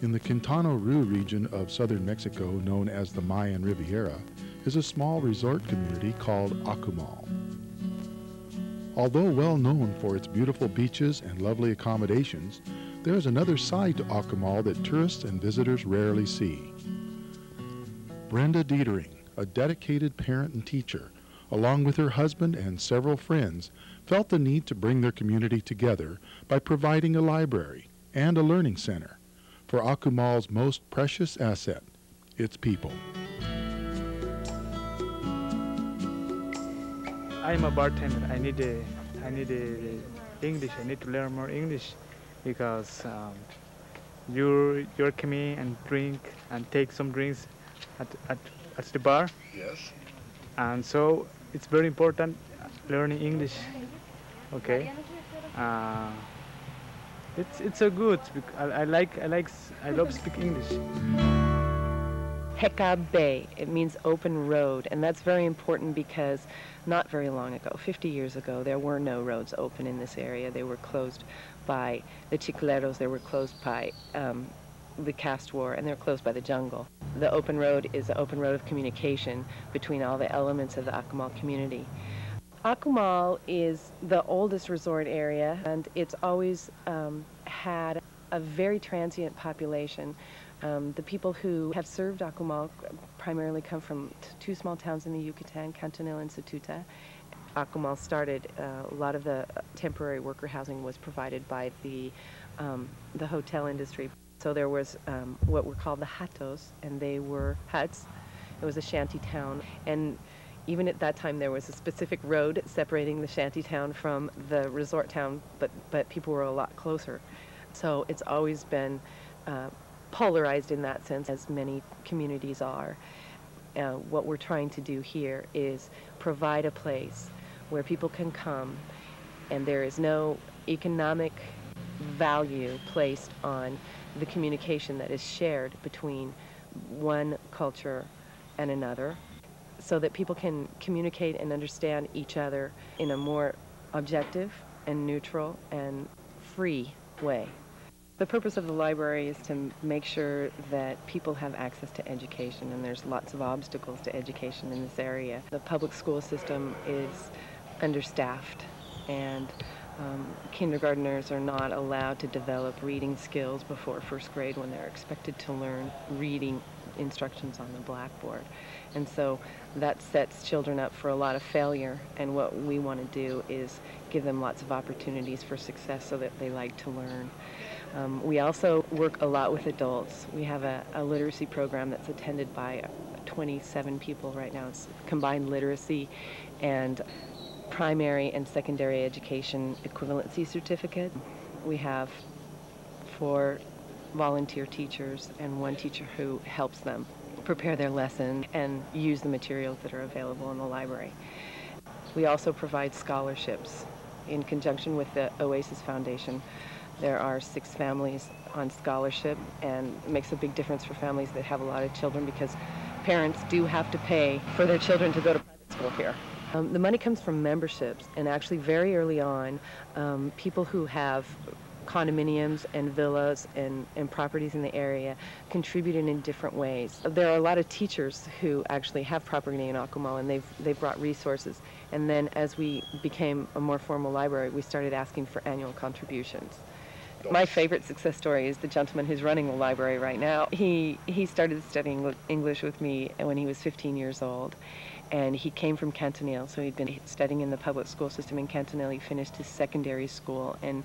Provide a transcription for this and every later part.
In the Quintana Roo region of southern Mexico, known as the Mayan Riviera, is a small resort community called Akumal. Although well known for its beautiful beaches and lovely accommodations, there is another side to Akumal that tourists and visitors rarely see. Brenda Dietering, a dedicated parent and teacher, along with her husband and several friends, felt the need to bring their community together by providing a library and a learning center for Akumal's most precious asset, its people. I'm a bartender. I need English. I need to learn more English because you're coming and drink and take some drinks at the bar. Yes. And so it's very important learning English. Okay. It's so good. I love speak English. Hekabe, it means open road, and that's very important because not very long ago, 50 years ago, there were no roads open in this area. They were closed by the Chicleros, they were closed by the caste war, and they're closed by the jungle. The open road is an open road of communication between all the elements of the Akumal community. Akumal is the oldest resort area, and it's always had a very transient population. The people who have served Akumal primarily come from two small towns in the Yucatan, Cantonil and Sututa. Akumal started, a lot of the temporary worker housing was provided by the hotel industry. So there was what were called the hatos, and they were huts. It was a shanty town, and even at that time there was a specific road separating the shanty town from the resort town, but people were a lot closer. So it's always been polarized in that sense, as many communities are. What we're trying to do here is provide a place where people can come and there is no economic value placed on the communication that is shared between one culture and another, so that people can communicate and understand each other in a more objective and neutral and free way. The purpose of the library is to make sure that people have access to education, and there's lots of obstacles to education in this area. The public school system is understaffed, and kindergartners are not allowed to develop reading skills before first grade when they're expected to learn reading instructions on the blackboard. And so that sets children up for a lot of failure, and what we want to do is give them lots of opportunities for success so that they like to learn. We also work a lot with adults. We have a literacy program that's attended by 27 people right now. It's combined literacy and primary and secondary education equivalency certificate. We have 4 volunteer teachers and 1 teacher who helps them prepare their lesson and use the materials that are available in the library. We also provide scholarships in conjunction with the Oasis Foundation. There are 6 families on scholarship, and it makes a big difference for families that have a lot of children because parents do have to pay for their children to go to private school here. The money comes from memberships, and actually very early on, people who have condominiums and villas and properties in the area contributed in different ways. There are a lot of teachers who actually have property in Akumal, and they've brought resources. And then as we became a more formal library, we started asking for annual contributions. My favorite success story is the gentleman who's running the library right now. He started studying English with me when he was 15 years old, and he came from Cantonil, so he'd been studying in the public school system in Cantonil. He finished his secondary school and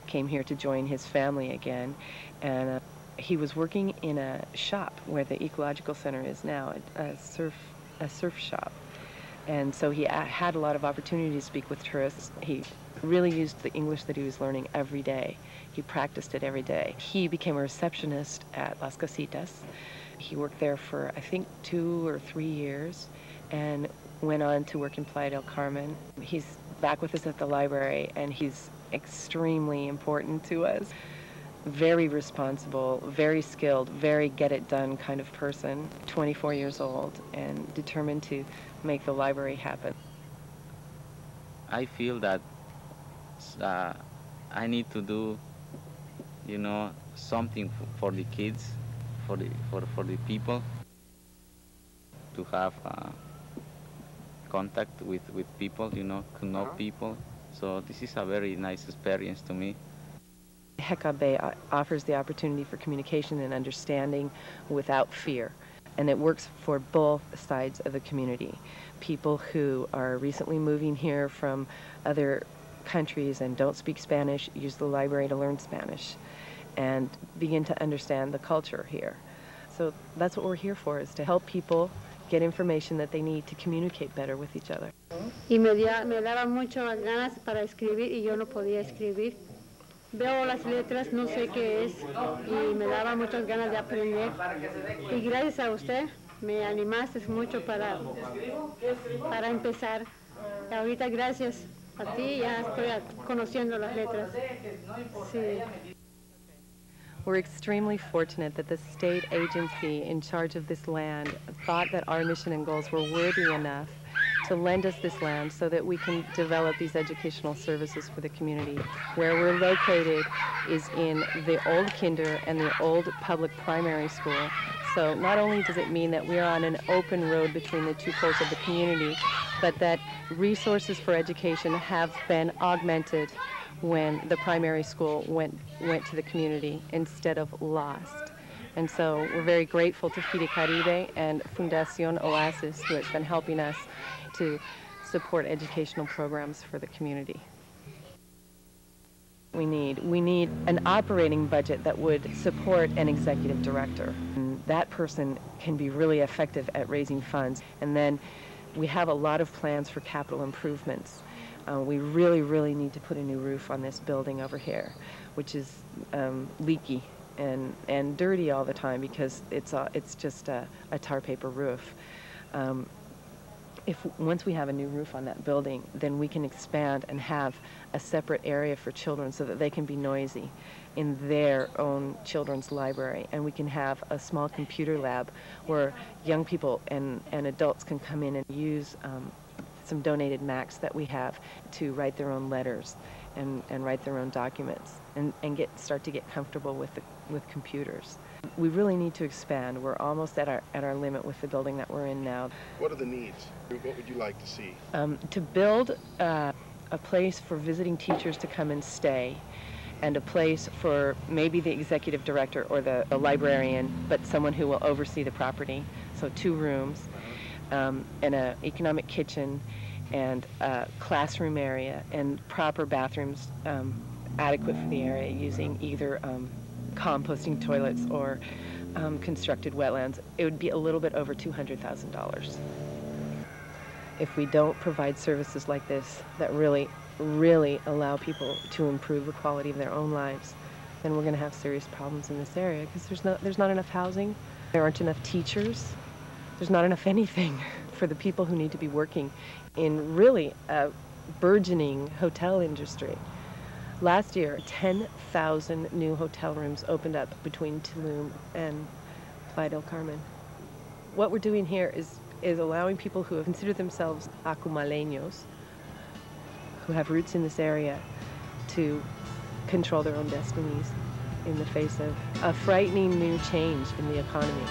came here to join his family again, and he was working in a shop where the Ecological Center is now, a surf shop. And so he had a lot of opportunity to speak with tourists. He really used the English that he was learning every day. He practiced it every day. He became a receptionist at Las Casitas. He worked there for, I think, 2 or 3 years and went on to work in Playa del Carmen. He's back with us at the library, and he's extremely important to us. Very responsible, very skilled, very get-it-done kind of person, 24 years old, and determined to make the library happen. I feel that I need to do, something for the kids, for the people, to have contact with people, you know, to know people. So this is a very nice experience to me. Hekabe offers the opportunity for communication and understanding without fear. And it works for both sides of the community. People who are recently moving here from other countries and don't speak Spanish use the library to learn Spanish and begin to understand the culture here. So that's what we're here for, is to help people get information that they need to communicate better with each other. Y me daba muchas ganas para escribir y yo no podía escribir. Veo las letras, no sé qué es, y me daba muchas ganas de aprender. Y gracias a usted me animaste mucho para empezar. Y ahorita gracias a ti ya estoy conociendo las letras. Sí. We're extremely fortunate that the state agency in charge of this land thought that our mission and goals were worthy enough to lend us this land so that we can develop these educational services for the community. Where we're located is in the old kinder and the old public primary school. So not only does it mean that we're on an open road between the two poles of the community, but that resources for education have been augmented when the primary school went to the community instead of lost. And so we're very grateful to FIDE Caribe and Fundación Oasis, who has been helping us to support educational programs for the community. We need an operating budget that would support an executive director. And that person can be really effective at raising funds. And then we have a lot of plans for capital improvements. We really need to put a new roof on this building over here, which is leaky and dirty all the time because it's just a tar paper roof. Once we have a new roof on that building, then we can expand and have a separate area for children so that they can be noisy in their own children's library. And we can have a small computer lab where young people and adults can come in and use some donated Macs that we have to write their own letters and write their own documents and start to get comfortable with computers. We really need to expand. We're almost at our limit with the building that we're in now. What are the needs? What would you like to see? To build a place for visiting teachers to come and stay, and a place for maybe the executive director or the librarian, but someone who will oversee the property. So 2 rooms, and an economic kitchen, and a classroom area, and proper bathrooms adequate for the area, using either composting toilets or constructed wetlands. It would be a little bit over $200,000. If we don't provide services like this that really allow people to improve the quality of their own lives, then we're going to have serious problems in this area because there's not enough housing, there aren't enough teachers, there's not enough anything for the people who need to be working in really a burgeoning hotel industry. Last year, 10,000 new hotel rooms opened up between Tulum and Playa del Carmen. What we're doing here is allowing people who have considered themselves acumaleños, who have roots in this area, to control their own destinies in the face of a frightening new change in the economy.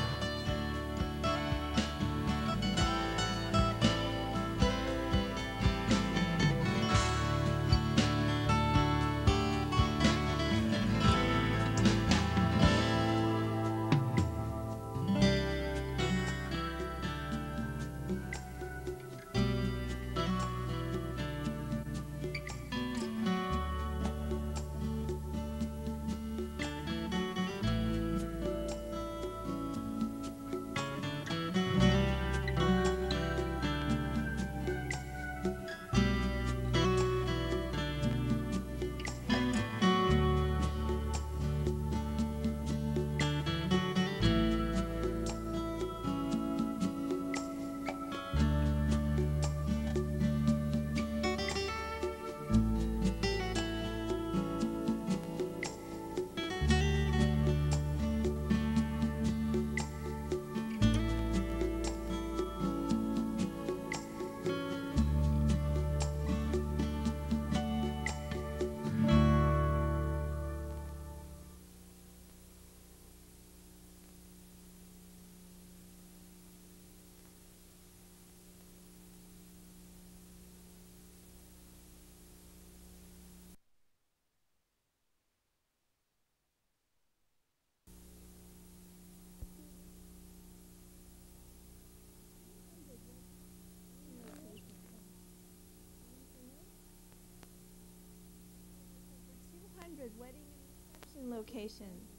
location.